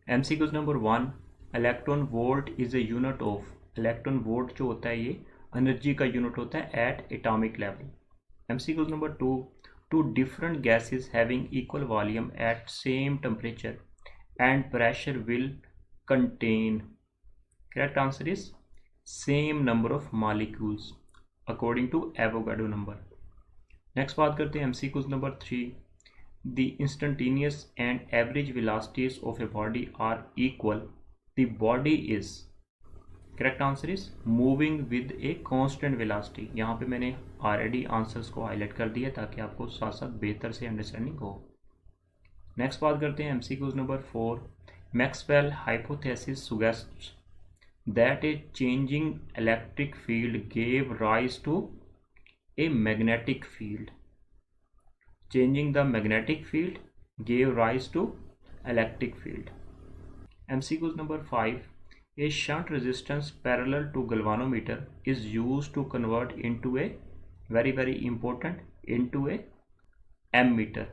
MCQs number 1, electron volt is a unit of, electron volt जो होता है ये एनर्जी का यूनिट होता है at atomic level. MCQs number 2, two different gases having equal volume at same temperature and pressure will contain, correct answer is same number of molecules according to Avogadro number. Next बात करते हैं MCQs number 3, the instantaneous and average velocities of a body are equal, the body is, correct answer is moving with a constant velocity। यहाँ पे मैंने already answers को highlight कर दिया ताकि आपको साथ साथ बेहतर से अंडरस्टैंडिंग हो। नेक्स्ट बात करते हैं MCQs number 4, Maxwell hypothesis suggests that a changing electric field gave rise to a magnetic field, changing the magnetic field gave rise to electric field। MCQs number 5, a shunt resistance parallel to galvanometer is used to convert into a, very important, into a ammeter।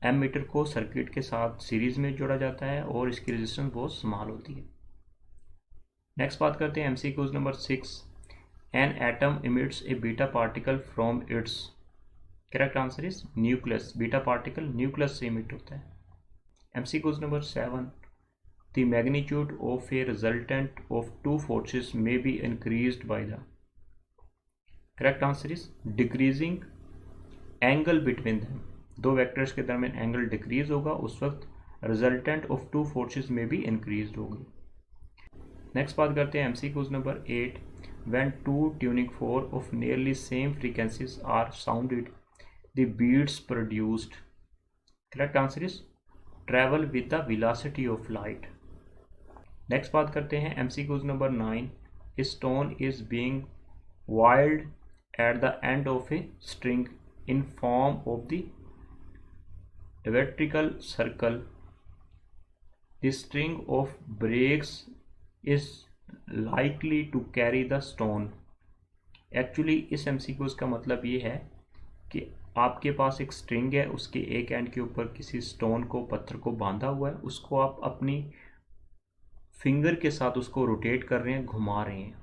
Ammeter को circuit के साथ series में जोड़ा जाता है और इसकी resistance बहुत स्मॉल होती है। नेक्स्ट बात करते हैं MCQs number 6, an atom emits A beta particle from its, correct answer is nucleus, beta particle nucleus से इमिट होता है। MCQs number 7, the magnitude of A resultant of two forces may be increased by the, correct answer is decreasing angle between them, दो vectors के दरमियान angle decrease होगा उस वक्त resultant of two forces में भी इंक्रीज होगी। नेक्स्ट बात करते हैं MCQs number 8, when two tuning fork of nearly same frequencies are sounded the beats produced, correct answer is travel with the velocity of light। Next बात करते हैं MCQs number 9, a stone is being whirled at the end of a string in form of the vertical circle, the string of breaks is likely to carry the stone। Actually इस MCQs का मतलब ये है कि आपके पास एक string है, उसके एक एंड के ऊपर किसी स्टोन को, पत्थर को बांधा हुआ है, उसको आप अपनी फिंगर के साथ उसको रोटेट कर रहे हैं, घुमा रहे हैं।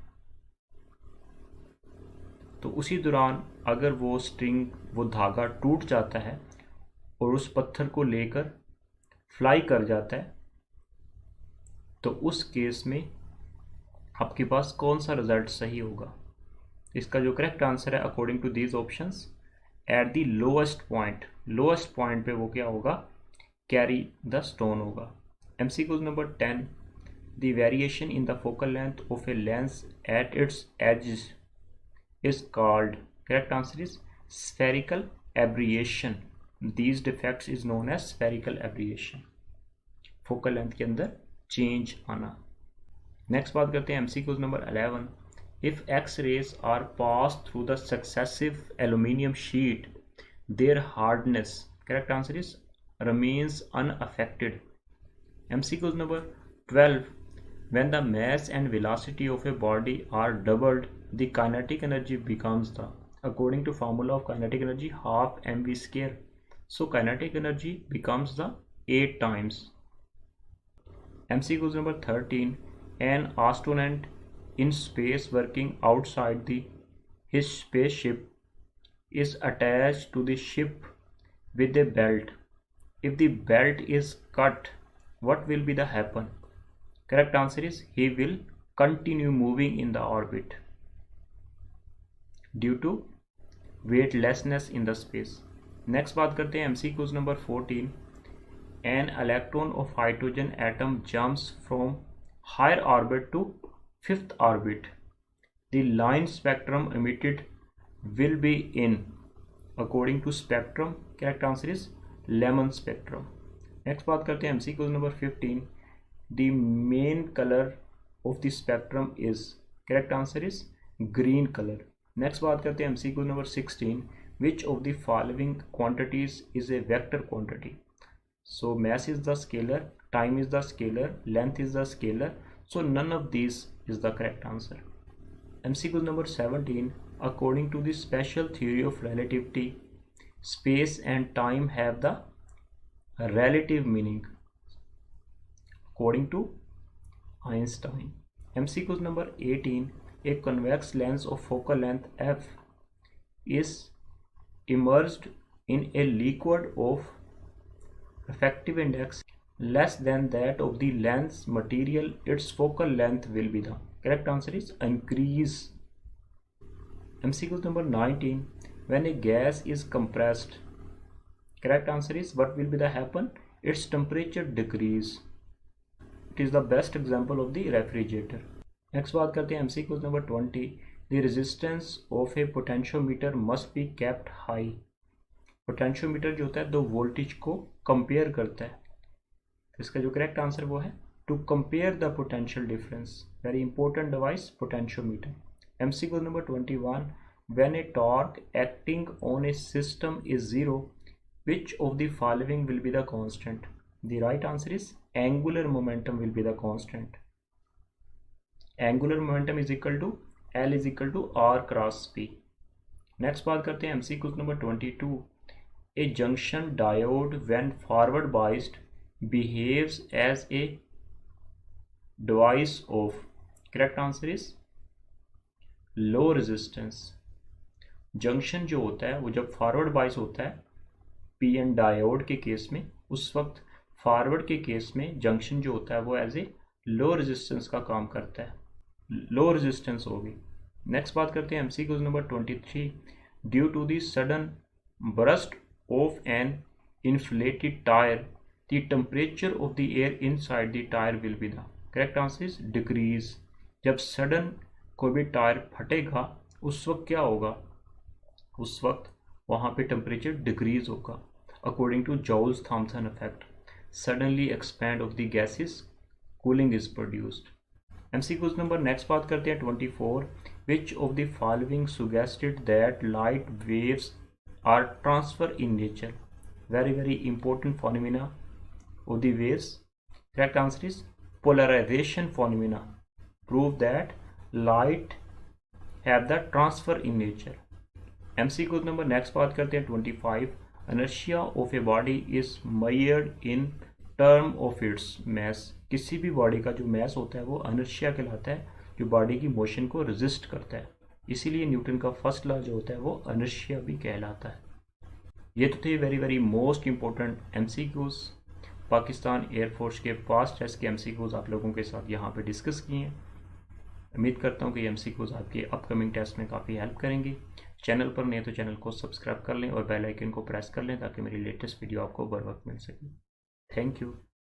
तो उसी दौरान अगर वो स्ट्रिंग, वो धागा टूट जाता है और उस पत्थर को लेकर फ्लाई कर जाता है, तो उस केस में आपके पास कौन सा रिजल्ट सही होगा? इसका जो करेक्ट आंसर है according to these options, at the lowest point पे वो क्या होगा? कैरी द स्टोन होगा। MCQs number 10, the variation in the focal length of a lens at its edges is called, correct answer is spherical aberration. These defects is known as spherical aberration, focal length के अंदर change आना। Next बात करते हैं MCQs number 11, if X-rays are passed through the successive aluminium sheet, their hardness, correct answer is remains unaffected। MCQs number 12, when the mass and velocity of a body are doubled, the kinetic energy becomes the, according to formula of kinetic energy, half mv square, so kinetic energy becomes the 8 times। MCQs number 13, an astronaut in space working outside his spaceship is attached to the ship with a belt. If the belt is cut, what will be the happen? Correct answer is he will continue moving in the orbit due to weightlessness in the space। Next बात करते हैं MCQs number 14, an electron of hydrogen atom jumps from higher orbit to fifth orbit, the line spectrum emitted will be in, according to spectrum, correct answer is Lemon spectrum। Next बात करते हैं MCQs number 15, the main color of the spectrum is, correct answer is green color। Next बात करते हैं MCQ number 16, which of the following quantities is a vector quantity? So mass is the scalar, time is the scalar, length is the scalar, so none of these is the correct answer। MCQ number 17, according to the special theory of relativity, space and time have the relative meaning। according to Einstein. MCQ number 18. A convex lens of focal length f is immersed in a liquid of refractive index less than that of the lens material. Its focal length will be. The correct answer is increase. MCQ number 19. When a gas is compressed, correct answer is what will be the happen? Its temperature decrease. It is the best example of the refrigerator. Next बात करते हैं MCQ number 20. The resistance of a potentiometer must be kept high. Potentiometer जो होता है दो voltage को compare करता है, तो इसका जो करेक्ट आंसर वो है to compare the potential difference. Very important device potentiometer. MCQ number 21. When a torque acting on a system is zero, which of the following will be the constant? The right answer is angular momentum will be the constant. Angular momentum is equal to L is equal to R cross P. Next बात करते हैं MCQ number 22. A junction diode when forward biased behaves as a device of. Correct answer is low resistance. Junction जो होता है वो जब forward बाइस होता है PN डायोड के केस में, उस वक्त फॉरवर्ड के केस में जंक्शन जो होता है वो एज ए लो रेजिस्टेंस का काम करता है, लो रेजिस्टेंस होगी. नेक्स्ट बात करते हैं MCQ number 23. Due to the sudden burst of an inflated tyre the temperature of the air inside the tyre will be. The correct answer is decrease. जब sudden कोई भी टायर फटेगा उस वक्त क्या होगा? उस वक्त वहाँ पे टेम्परेचर डिक्रीज होगा. According to Joule's Thomson effect, suddenly expand of the gases, cooling is produced. MCQ number next बात करते हैं 24. Which of the following suggested that light waves are transfer in nature. Very very important phenomena of the waves. Correct answer is polarization phenomena prove that light have the transfer in nature. MCQ number next बात करते हैं 25. inertia of a body is measured in term of its mass. किसी भी body का जो mass होता है वो inertia कहलाता है, जो बॉडी की मोशन को resist करता है. इसीलिए न्यूटन का फर्स्ट लॉ जो होता है वो inertia भी कहलाता है. ये तो थे very very most important MCQs. Pakistan air force के पास्ट टेस्ट के MCQs आप लोगों के साथ यहाँ पे डिस्कस किए हैं. उम्मीद करता हूँ कि MCQs आपके अपकमिंग टेस्ट में काफ़ी हेल्प करेंगे. चैनल पर नहीं तो चैनल को सब्सक्राइब कर लें और बेल आइकन को प्रेस कर लें ताकि मेरी लेटेस्ट वीडियो आपको बर वक्त मिल सके. Thank you.